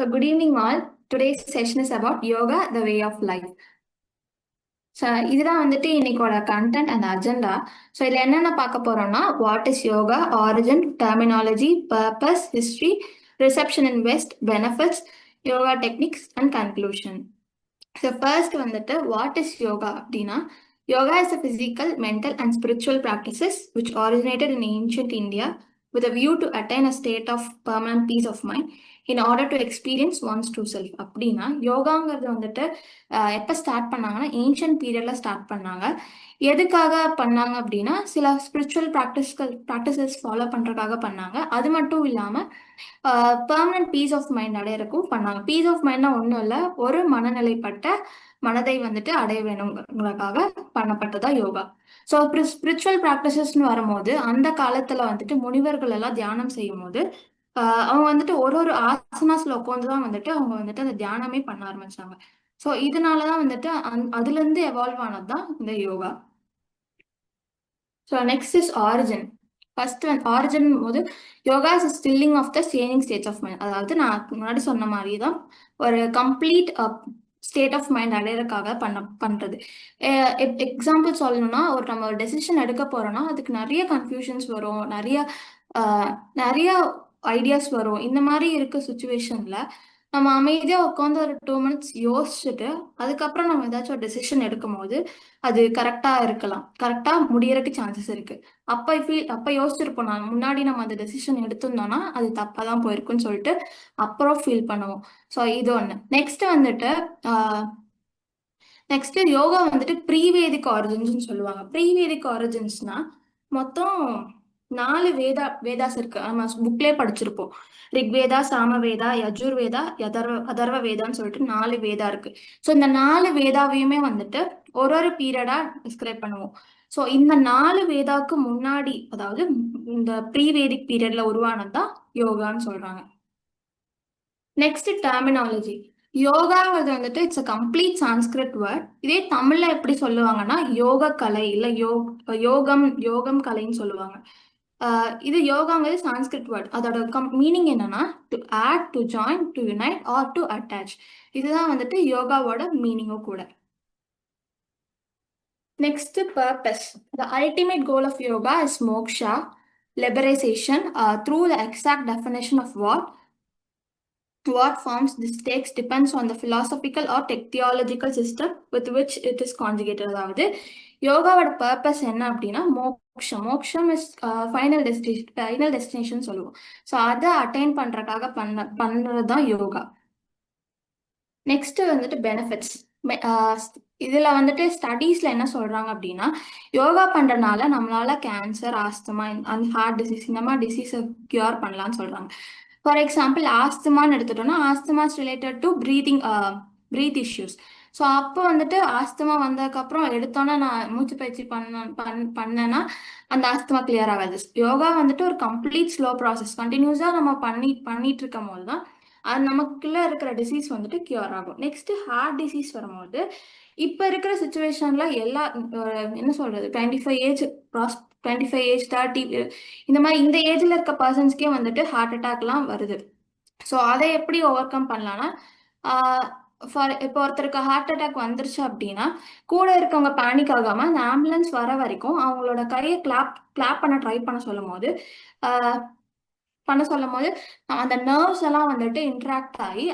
So, good evening, all. Today's session is about yoga, the way of life. So இதுதான் வந்துட்டு இன்னைக்கோட content and agenda. So இதில் என்னென்ன பார்க்க போறோம்னா, what is yoga, origin, terminology, purpose, history, reception in west, benefits, yoga techniques and conclusion. So first வந்துட்டு what is yoga அப்படின்னா, yoga is a physical, mental and spiritual practices which originated in ancient India with a view to attain a state of permanent peace of mind in order to experience one's true self. அப்படின்னா யோகாங்கிறது வந்துட்டு எப்போ start பண்ணாங்கன்னா ancient பீரியட்ல start பண்ணாங்க. எதுக்காக பண்ணாங்க அப்படின்னா, சில ஸ்பிரிச்சுவல் ப்ராக்டிசஸ் ஃபாலோ பண்றதுக்காக பண்ணாங்க. அது மட்டும் இல்லாம பெர்மனன்ட் பீஸ் ஆஃப் மைண்ட் அடையறக்கும் பண்ணாங்க. பீஸ் ஆஃப் மைண்ட்னா ஒன்றும் இல்லை, ஒரு மனநிலைப்பட்ட மனதை வந்துட்டு அடைய வேணுங்கிறதுக்காக பண்ணப்பட்டதா யோகா. ஸோ ஸ்பிரிச்சுவல் ப்ராக்டிசஸ்ன்னு வரும்போது அந்த காலத்துல வந்துட்டு முனிவர்கள் எல்லாம் தியானம் செய்யும் போது அவங்க வந்துட்டு ஒரு ஒரு ஆசனாஸ்ல உட்காந்துதான் வந்துட்டு அவங்க வந்துட்டு அந்த தியானமே பண்ண ஆரம்பிச்சாங்க. ஸோ இதனாலதான் வந்துட்டு அதுல இருந்து எவால்வ் ஆனதுதான் இந்த yoga. So next is origin. First origin போது yoga is stilling of the changing states of mind. அதாவது நான் முன்னாடி சொன்ன மாதிரி தான் ஒரு கம்ப்ளீட் ஸ்டேட் ஆஃப் மைண்ட் அடையிறதுக்காக பண்றது. எக்ஸாம்பிள் சொல்லணும்னா, நம்ம ஒரு டெசிஷன் எடுக்க போறோம்னா அதுக்கு நிறைய கன்ஃபியூஷன்ஸ் வரும், நிறைய ஐடியாஸ் வரும். இந்த மாதிரி இருக்க சுச்சுவேஷன்ல நம்ம அமைதியா உட்காந்து ஒரு 2 minutes யோசிச்சுட்டு அதுக்கப்புறம் நம்ம ஏதாச்சும் ஒரு டெசிஷன் எடுக்கும் போது அது கரெக்டா இருக்கலாம், கரெக்டா முடியறதுக்கு சான்சஸ் இருக்கு. அப்ப யோசிச்சிருப்போம், நான் முன்னாடி நம்ம அந்த டெசிஷன் எடுத்திருந்தோம்னா அது தப்பா தான் போயிருக்குன்னு சொல்லிட்டு அப்புறம் ஃபீல் பண்ணுவோம். ஸோ இது ஒண்ணு. நெக்ஸ்ட் யோகா வந்துட்டு ப்ரீவேதிக் ஆரிஜின்ஸ் சொல்லுவாங்க. ப்ரீவேதிக் ஆரிஜின்ஸ்னா மொத்தம் 4 வேதாஸ் இருக்கு. நம்ம புக்லேயே படிச்சிருப்போம். ரிக்வேதா, சாமவேதா, யஜுர்வேதா, அதர்வ வேதான்னு சொல்லிட்டு 4 வேதா இருக்கு. ஸோ இந்த 4 வேதாவையுமே வந்துட்டு ஒரு ஒரு பீரியடா டிஸ்கிரைப் பண்ணுவோம். ஸோ இந்த 4 வேதாவுக்கு முன்னாடி, அதாவது இந்த ப்ரீவேதிக் பீரியட்ல உருவானதுதான் யோகான்னு சொல்றாங்க. Next terminology. யோகாங்கிறது வந்துட்டு it's a complete Sanskrit word. இதே தமிழ்ல எப்படி சொல்லுவாங்கன்னா யோக கலை இல்ல யோகம் கலைன்னு சொல்லுவாங்க. இது யோகாங்கிறது சான்ஸ்கிரிட் வேர்ட். அதோட மீனிங் என்னன்னா to add, to join, to unite or to attach. இதுதான் வந்துட்டு யோகாவோட மீனிங்கும் கூட. Next purpose. The ultimate goal of yoga is moksha, liberation. Through the exact definition of what forms this takes depends on the philosophical or theological system with which it is conjugated. அதாவது யோகாவோட purpose என்ன அப்படின்னா மோக்ஷம். மோக்ஷம் is final destination சொல்லுவோம். So அதை attain பண்றதுக்காக பண்றது தான் யோகா. நெக்ஸ்ட் வந்துட்டு பெனிஃபிட்ஸ். இதுல வந்துட்டு ஸ்டடீஸ்ல என்ன சொல்றாங்க அப்படின்னா, யோகா பண்றதுனால நம்மளால cancer, asthma and heart disease இந்த மாதிரி டிசீஸை கியூர் பண்ணலாம்னு சொல்றாங்க. ஃபார் எக்ஸாம்பிள் ஆஸ்துமான்னு எடுத்துட்டோம்னா, asthma's related to breath issues. So அப்போ வந்துட்டு ஆஸ்துமா வந்ததுக்கப்புறம் எடுத்தோன்னா நான் மூச்சு பயிற்சி பண்ணேன்னா அந்த ஆஸ்துமா கிளியர் ஆகாது. யோகா வந்துட்டு ஒரு கம்ப்ளீட் ஸ்லோ ப்ராசஸ். கண்டினியூஸாக நம்ம பண்ணிட்டு இருக்கும் போது தான் அது நமக்குள்ள இருக்கிற டிசீஸ் வந்துட்டு கியூர் ஆகும். நெக்ஸ்ட் ஹார்ட் டிசீஸ் வரும்போது இப்போ இருக்கிற சுச்சுவேஷன்ல எல்லா என்ன சொல்றது 25 ஏஜ் 30 இந்த மாதிரி இந்த ஏஜ்ல இருக்க பர்சன்ஸ்க்கே வந்துட்டு ஹார்ட் அட்டாக்லாம் வருது. ஸோ அதை எப்படி ஓவர் கம் பண்ணலாம்னா, இப்போ ஒருத்தருக்கு ஹார்ட் அட்டாக் வந்துருச்சு அப்படின்னா கூட இருக்கவங்க பேனிக் ஆகாம அந்த ஆம்புலன்ஸ் வர வரைக்கும் அவங்களோட கையை கிளாப் பண்ண ட்ரை பண்ண சொல்லும் போது அந்த நர்வ்ஸ் எல்லாம் வந்துட்டு இன்ட்ராக்ட் ஆகி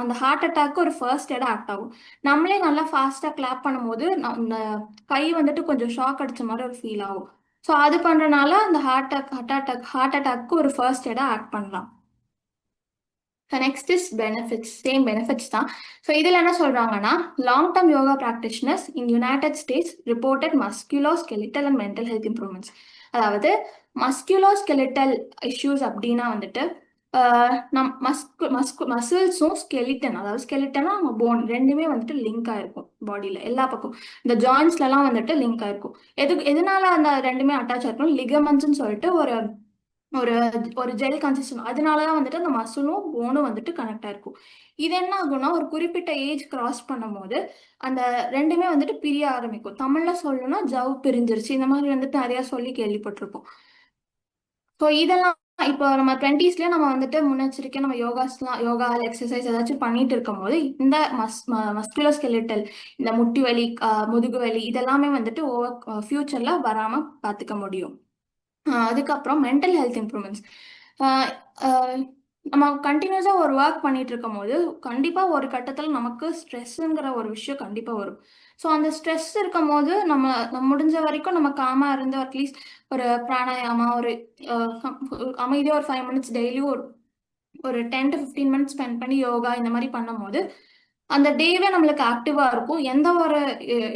அந்த ஹார்ட் அட்டாக்கு ஒரு ஃபர்ஸ்ட் எய்டா ஆக்ட் ஆகும். நம்மளே நல்லா ஃபாஸ்டா கிளாப் பண்ணும்போது அந்த கை வந்துட்டு கொஞ்சம் ஷாக் அடிச்ச மாதிரி ஒரு ஃபீல் ஆகும். ஸோ அது பண்றதுனால அந்த ஹார்ட் அட்டாக்கு ஒரு ஃபர்ஸ்ட் எய்டா ஆக்ட் பண்ணலாம். Next is benefits. Same benefits தான். ஸோ இதில் என்ன சொல்றாங்கன்னா, long term yoga practitioners in United states reported musculoskeletal and mental health improvements. அதாவது மஸ்குலோஸ்கெலிட்டல் இஷ்யூஸ் அப்படின்னா வந்துட்டு மசில்ஸும் ஸ்கெலிட்டன், அதாவது ஸ்கெலிட்டனா நம்ம போன் ரெண்டுமே வந்துட்டு லிங்க் ஆயிருக்கும் பாடியில எல்லா பக்கம். இந்த ஜாயின்ஸ்லாம் வந்துட்டு லிங்க் ஆயிருக்கும். எதனால அந்த ரெண்டுமே அட்டாச் ஆயிருக்கும்? லிகமெண்ட்ஸ்ன்னு சொல்லிட்டு ஒரு ஒரு ஒரு ஜெல் கன்சிஸ்டன். அதனாலதான் வந்துட்டு அந்த மசிலும் போனும் வந்துட்டு கனெக்ட் ஆயிருக்கும். இது என்ன ஆகும்னா, ஒரு குறிப்பிட்ட ஏஜ் கிராஸ் பண்ணும் போது அந்த ரெண்டுமே வந்துட்டு பிரிய ஆரம்பிக்கும். தமிழ்ல சொல்லணும்னா ஜவ் பிரிஞ்சிருச்சு, இந்த மாதிரி வந்துட்டு நிறைய சொல்லி கேள்விப்பட்டிருப்போம். ஸோ இதெல்லாம் இப்போ நம்ம டுவெண்ட்டீஸ்லயே நம்ம வந்துட்டு முன்னெச்சரிக்கை நம்ம யோகா எக்ஸசைஸ் ஏதாச்சும் பண்ணிட்டு இருக்கும் போது இந்த மஸ்குலர் ஸ்கெலிட்டல், இந்த முட்டி வலி, முதுகு வலி இதெல்லாமே வந்துட்டு ஃபியூச்சர்ல வராம பாத்துக்க முடியும். அதுக்கப்புறம் மென்டல் ஹெல்த் இம்ப்ரூவ்மெண்ட்ஸ். நம்ம கண்டினியூஸா ஒரு ஒர்க் பண்ணிட்டு இருக்கும் போது கண்டிப்பா ஒரு கட்டத்துல நமக்கு ஸ்ட்ரெஸ்ஸுங்கிற ஒரு விஷயம் கண்டிப்பா வரும். ஸோ அந்த ஸ்ட்ரெஸ் இருக்கும் போது நம்ம முடிஞ்ச வரைக்கும் நம்ம காமா இருந்து அட்லீஸ்ட் ஒரு பிராணாயாமா, ஒரு அமைதியா ஒரு 5 மினிட்ஸ் டெய்லியும் ஒரு 10 to 15 மினிட்ஸ் ஸ்பெண்ட் பண்ணி யோகா இந்த மாதிரி பண்ணும்போது அந்த டேவே நம்மளுக்கு ஆக்டிவா இருக்கும். எந்த ஒரு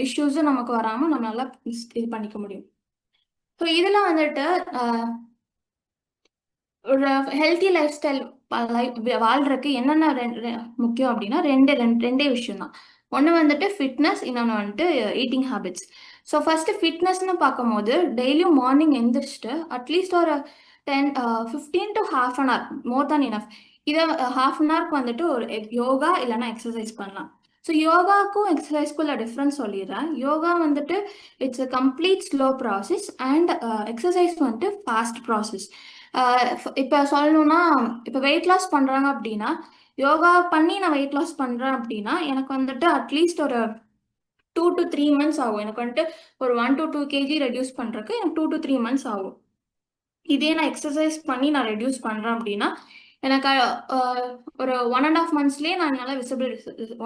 இஷ்யூஸும் நமக்கு வராம நம்மளால இது பண்ணிக்க முடியும். ஸோ இதெல்லாம் வந்துட்டு ஒரு ஹெல்த்தி லைஃப் ஸ்டைல் வாழ்றதுக்கு என்னென்ன முக்கியம் அப்படின்னா ரெண்டே விஷயம் தான். ஒன்று வந்துட்டு ஃபிட்னஸ், இன்னொன்று வந்துட்டு ஈட்டிங் ஹேபிட்ஸ். ஸோ ஃபர்ஸ்ட் ஃபிட்னஸ்னு பார்க்கும்போது டெய்லியும் மார்னிங் எந்திரிச்சிட்டு அட்லீஸ்ட் ஒரு 15 to ½ hour, more than enough. இதை ½ hourக்கு வந்துட்டு ஒரு யோகா இல்லைன்னா எக்ஸசைஸ் பண்ணலாம். ஸோ யோகாவுக்கும் எக்ஸசைஸ்க்குள்ள டிஃப்ரென்ஸ் சொல்லிடுறேன். யோகா வந்துட்டு it's a complete slow process and exercise வந்துட்டு ஃபாஸ்ட் ப்ராசஸ். இப்போ சொல்லணும்னா, இப்போ வெயிட் லாஸ் பண்றாங்க அப்படின்னா, யோகா பண்ணி நான் வெயிட் லாஸ் பண்றேன் அப்படின்னா எனக்கு வந்துட்டு அட்லீஸ்ட் ஒரு 2 to 3 months ஆகும். எனக்கு வந்துட்டு ஒரு 1 to 2 kg ரெடியூஸ் பண்றதுக்கு எனக்கு 2 to 3 months ஆகும். இதே நான் எக்ஸசைஸ் பண்ணி நான் ரெடியூஸ் பண்றேன் அப்படின்னா எனக்கு ஒரு 1.5 monthsலயே நான் என்னால visible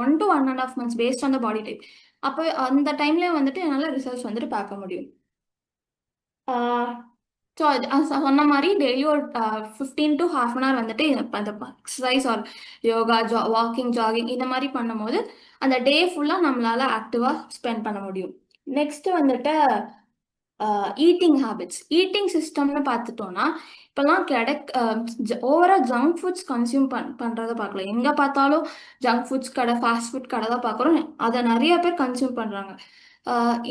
1 to 1.5 months based on the body type. அப்போ அந்த டைம்ல வந்துட்டு என்னால ரிசல்ட்ஸ் வந்துட்டு பார்க்க முடியும். ஸோ சொன்ன மாதிரி டெய்லி ஒரு 15 to ½ hour வந்துட்டு அந்த exercise R yoga, walking, jogging இந்த மாதிரி பண்ணும்போது அந்த டே ஃபுல்லாக நம்மளால ஆக்டிவாக ஸ்பெண்ட் பண்ண முடியும். நெக்ஸ்ட் வந்துட்டு ஈட்டிங் ஹேபிட்ஸ், ஈட்டிங் சிஸ்டம்னு பார்த்துட்டோம்னா இப்போல்லாம் ஓவரா ஜங்க் ஃபுட்ஸ் கன்சியூம் பண்ணுறதை பார்க்கலாம். எங்கே பார்த்தாலும் ஜங்க் ஃபுட்ஸ் கடை, ஃபாஸ்ட் ஃபுட் கடை தான் பார்க்குறோம். அதை நிறைய பேர் கன்சியூம் பண்ணுறாங்க.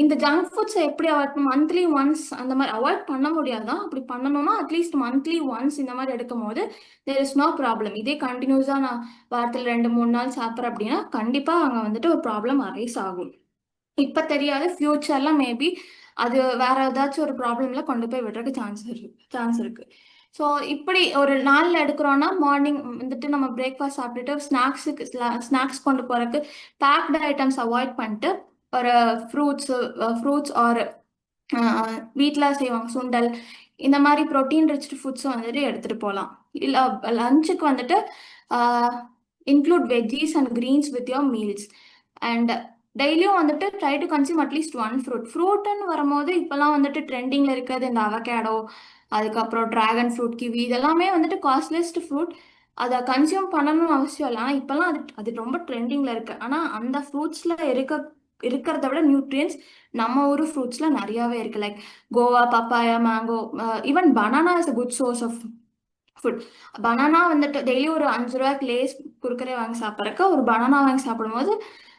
இந்த ஜங்க் ஃபுட்ஸை எப்படி அவாய்ட் மந்த்லி ஒன்ஸ் அந்த மாதிரி அவாய்ட் பண்ண முடியாதான். அப்படி பண்ணணும்னா அட்லீஸ்ட் மந்த்லி ஒன்ஸ் இந்த மாதிரி எடுக்கும் போது தேர் இஸ் நோ ப்ராப்ளம். இதே கண்டினியூஸாக நான் வாரத்தில் 2-3 நாள் சாப்பிட்றேன் அப்படின்னா கண்டிப்பாக அங்கே வந்துட்டு ஒரு ப்ராப்ளம் அரைஸ் ஆகும். இப்போ தெரியாது, ஃபியூச்சர்ல மேபி அது வேற ஏதாச்சும் ஒரு ப்ராப்ளம்ல கொண்டு போய் விடுறதுக்கு சான்ஸ் இருக்கு. ஸோ இப்படி ஒரு நாளில் எடுக்கிறோன்னா மார்னிங் வந்துட்டு நம்ம பிரேக்ஃபாஸ்ட் சாப்பிட்டுட்டு ஸ்நாக்ஸ் கொண்டு போறதுக்கு பேக்டு ஐட்டம்ஸ் அவாய்ட் பண்ணிட்டு ஒரு ஃப்ரூட்ஸ் ஆர் வீட்டில் செய்வாங்க சுண்டல், இந்த மாதிரி ப்ரோட்டீன் ரிச் ஃபுட்ஸும் வந்துட்டு எடுத்துட்டு போகலாம். இல்லை லஞ்சுக்கு வந்துட்டு include veggies and greens with your meals. And டெய்லியும் வந்துட்டு try to consume at least one ஃப்ரூட்டுன்னு வரும்போது இப்போல்லாம் வந்துட்டு ட்ரெண்டிங்கில் இருக்கிறது இந்த அவகேடோ, அதுக்கப்புறம் டிராகன் ஃப்ரூட், கிவி இதெல்லாமே வந்துட்டு காஸ்ட்லியஸ்ட் ஃப்ரூட். அதை கன்சியூம் பண்ணணும்னு அவசியம் இல்லை. ஆனால் இப்போல்லாம் அது ரொம்ப ட்ரெண்டிங்கில் இருக்கு. ஆனால் அந்த ஃப்ரூட்ஸில் இருக்கிறத விட நியூட்ரியன்ஸ் நம்ம ஊர் ஃப்ரூட்ஸ்ல நிறையாவே இருக்கு. Like guava, papaya, mango, even banana is a good source of food. Banana வந்துட்டு டெய்லி ஒரு 5 ரூபாய்க்கு லேஸ் குறுக்கறே வாங்கி சாப்பிட்றக்க ஒரு பனானா வாங்கி சாப்பிடும்போது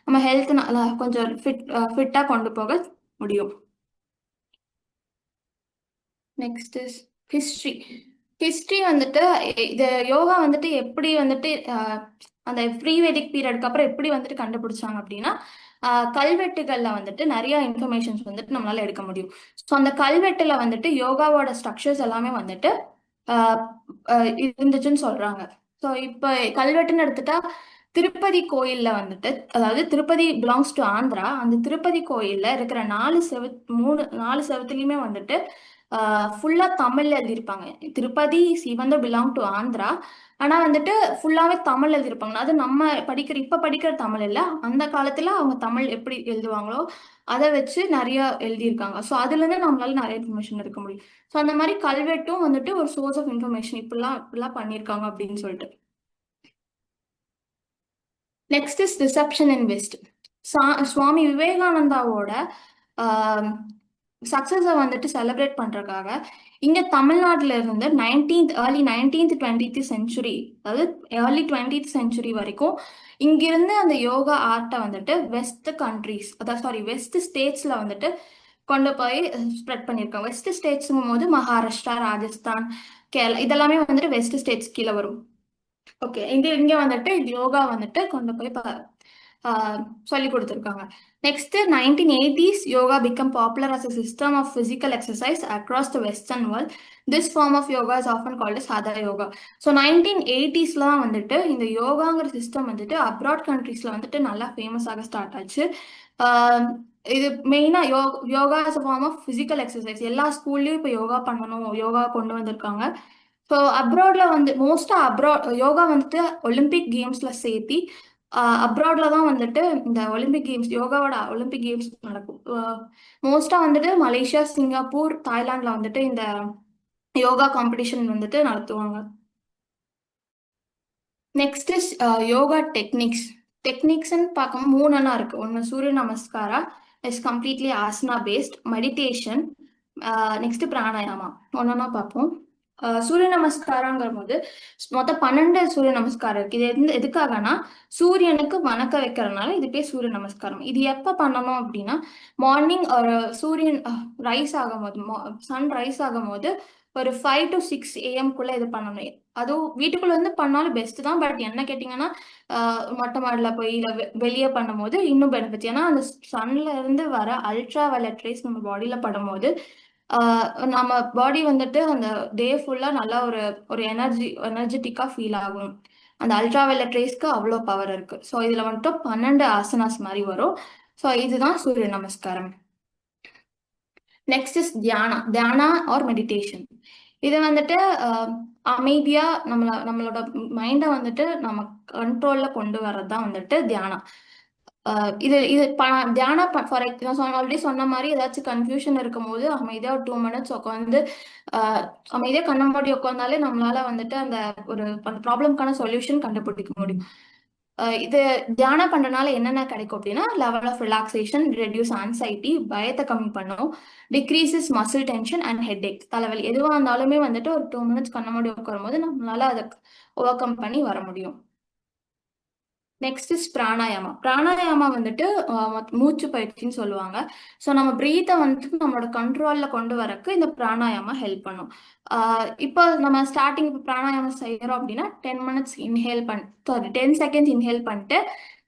நம்ம ஹெல்த் நல்லா கொஞ்சம் ஃபிட்டாக கொண்டு போக முடியும். நெக்ஸ்ட் இஸ் ஹிஸ்ட்ரி வந்துட்டு இது யோகா வந்துட்டு எப்படி வந்துட்டு அந்த ப்ரீ வேதிக் பீரியடுக்கு அப்புறம் எப்படி வந்துட்டு கண்டுபிடிச்சாங்க அப்படின்னா கல்வெட்டுகள்ல வந்துட்டு நிறைய இன்ஃபர்மேஷன்ஸ் வந்துட்டு நம்மளால எடுக்க முடியும். ஸோ அந்த கல்வெட்டுல வந்துட்டு யோகாவோட ஸ்ட்ரக்சர்ஸ் எல்லாமே வந்துட்டு இருந்துச்சுன்னு சொல்றாங்க. ஸோ இப்போ கல்வெட்டுன்னு எடுத்துட்டா திருப்பதி கோயில்ல வந்துட்டு, அதாவது திருப்பதி பிலாங்ஸ் டு ஆந்திரா. அந்த திருப்பதி கோயில்ல இருக்கிற 4 செவத்துலயுமே வந்துட்டு ஃபுல்லா தமிழ்ல எழுதியிருப்பாங்க. திருப்பதி சிவந்த பிலாங் டு ஆந்திரா, ஆனா வந்துட்டு ஃபுல்லாவே தமிழ் எழுதியிருப்பாங்க. அது நம்ம இப்ப படிக்கிற தமிழ் இல்ல, அந்த காலத்துல அவங்க தமிழ் எப்படி எழுதுவாங்களோ அதை வச்சு நிறைய எழுதியிருக்காங்க. ஸோ அதுல இருந்து நம்மளால நிறைய இன்ஃபர்மேஷன் எடுக்க முடியும். ஸோ அந்த மாதிரி கல்வெட்டும் வந்துட்டு ஒரு சோர்ஸ் ஆஃப் இன்ஃபர்மேஷன் இப்படிலாம் பண்ணியிருக்காங்க அப்படின்னு சொல்லிட்டு. Next is reception in west. Swami விவேகானந்தாவோட சக்சஸை வந்துட்டு செலிப்ரேட் பண்றதுக்காக இங்க தமிழ்நாட்டுல இருந்து ஏர்லி 19th-20th century, அதாவது ஏர்லி 20th century வரைக்கும் இங்கிருந்து அந்த யோகா ஆர்ட்டை வந்துட்டு வெஸ்ட் ஸ்டேட்ஸ்ல வந்துட்டு கொண்டு போய் ஸ்ப்ரெட் பண்ணியிருக்காங்க. வெஸ்ட் ஸ்டேட்ஸுங்கும் போது மகாராஷ்டிரா, ராஜஸ்தான், கேரளா இதெல்லாமே வந்துட்டு வெஸ்ட் ஸ்டேட்ஸ் கீழே வரும். ஓகே, இங்க வந்துட்டு யோகா வந்துட்டு கொண்டு போய் சொல்லி கொடுத்துருக்காங்க. Next 1980s yoga become popular as a system of physical exercise across the western world. This form of yoga is often called as hatha yoga. So 1980s வந்துட்டு இந்த யோகாங்கிற சிஸ்டம் வந்துட்டு அப்ராட் கண்ட்ரீஸ்ல வந்துட்டு நல்லா ஃபேமஸ் ஆக ஸ்டார்ட் ஆச்சு. இது மெயினா yoga as a form of physical exercise. எல்லா ஸ்கூல்லயும் இப்போ யோகா பண்ணணும், யோகா கொண்டு வந்திருக்காங்க. ஸோ அப்ராட்ல வந்து மோஸ்டா யோகா வந்துட்டு ஒலிம்பிக் கேம்ஸ்ல சேர்த்தி அப்ராட்ல தான் வந்துட்டு இந்த ஒலிம்பிக் கேம்ஸ், யோகாவோட ஒலிம்பிக் கேம்ஸ் நடக்கும். மோஸ்டா வந்துட்டு மலேசியா, சிங்கப்பூர், தாய்லாந்துல வந்துட்டு இந்த யோகா காம்படிஷன் வந்துட்டு நடத்துவாங்க. Next is yoga techniques. டெக்னிக்ஸ்ன்னு பார்க்க மூணுன்னா இருக்கு. ஒன்று Surya Namaskara, is completely asana based meditation. Next Pranayama. ஒன்னொன்னா பார்ப்போம். சூரிய நமஸ்காரங்கிற போது மொத்தம் 12 சூரிய நமஸ்காரம் இருக்கு. இது எதுக்காகனா சூரியனுக்கு வணக்க வைக்கிறதுனால இது பேர் சூரிய நமஸ்காரம். இது எப்ப பண்ணணும் அப்படின்னா மார்னிங் ஒரு சூரியன் ரைஸ் ஆகும் போது, சன் ரைஸ் ஆகும் போது ஒரு 5 to 6 AM இது பண்ணணும். அதுவும் வீட்டுக்குள்ள வந்து பண்ணாலும் பெஸ்ட் தான். பட் என்ன கேட்டீங்கன்னா மொட்டை மாடல போய் இல்லை வெளியே பண்ணும் போது இன்னும் பெனிஃபிட். ஏன்னா அந்த சன்ல இருந்து வர அல்ட்ரா வயலட் ரேஸ் நம்ம பாடியில படும்போது நம்ம பாடி வந்துட்டு அந்த டே ஃபுல்லா நல்லா ஒரு ஒரு எனர்ஜெட்டிக்கா ஃபீல் ஆகும். அந்த அல்ட்ரா வயலட் ரேஸ்க்கு அவ்வளோ பவர் இருக்கு. ஸோ இதுல வந்துட்டு 12 ஆசனாஸ் மாதிரி வரும். ஸோ இதுதான் Surya Namaskaram. Next is Dhyana or meditation. இது வந்துட்டு அமைதியா நம்மளோட மைண்டை வந்துட்டு நம்ம கண்ட்ரோல்ல கொண்டு வர்றது தான் வந்துட்டு தியானம். இது இது தியானம் ஃபார் நான் ஆல்ரெடி சொன்ன மாதிரி ஏதாச்சும் கன்ஃபியூஷன் இருக்கும் போது அமைதியா ஒரு 2 minutes உட்காந்து அமைதியா கண்ண மூடி உட்காந்தாலே நம்மளால வந்துட்டு அந்த ப்ராப்ளம்கான சொல்யூஷன் கண்டுபிடிக்க முடியும். இது தியானம் பண்றதுனால என்னென்ன கிடைக்கும் அப்படின்னா level of relaxation, reduce anxiety, பயத்தை கம்மி பண்ணும், decreases muscle tension and headache, தலைவலி எதுவாக இருந்தாலுமே வந்துட்டு ஒரு 2 minutes கண்ண மூடி உட்காரும் போது நம்மளால அதை ஓவர் கம் பண்ணி வர முடியும். Next is pranayama. பிராணாயாமா வந்துட்டு மூச்சு பயிற்சின்னு சொல்லுவாங்க. ஸோ நம்ம பிரீத்தை வந்துட்டு நம்மளோட கண்ட்ரோல்ல கொண்டு வரக்கு இந்த பிராணாயாமா ஹெல்ப் பண்ணும். இப்போ நம்ம ஸ்டார்டிங் பிராணாயாமம் செய்யறோம் அப்படின்னா 10 minutes இன்ஹேல் 10 seconds இன்ஹேல் பண்ணிட்டு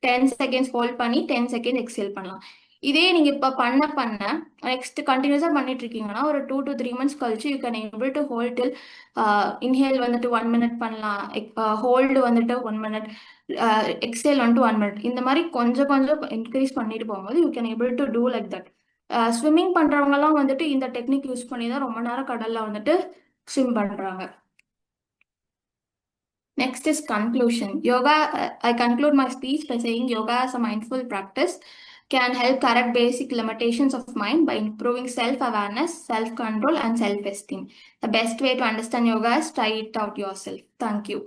10 seconds ஹோல்ட் பண்ணி 10 seconds எக்ஸேல் பண்ணலாம். இதே நீங்க இப்ப பண்ண நெக்ஸ்ட் கண்டினியூஸா பண்ணிட்டு இருக்கீங்கன்னா ஒரு 2 to 3 months கழிச்சு you can able to hold till inhale வந்துட்டு 1 minute பண்ணலாம், ஹோல்டு வந்துட்டு 1 minute, எக்ஸேல் வந்துட்டு 1 minute. இந்த மாதிரி கொஞ்சம் கொஞ்சம் இன்க்ரீஸ் பண்ணிட்டு போகும்போது you can able to do like that. Swimming பண்றவங்க எல்லாம் வந்துட்டு இந்த டெக்னிக் யூஸ் பண்ணி தான் ரொம்ப நேரம் கடல்ல வந்துட்டு ஸ்விம் பண்றாங்க. Next is conclusion. Yoga, I conclude my speech by saying yoga as a mindful practice can help correct basic limitations of mind by improving self-awareness, self-control, and self-esteem. The best way to understand yoga is try it out yourself. Thank you.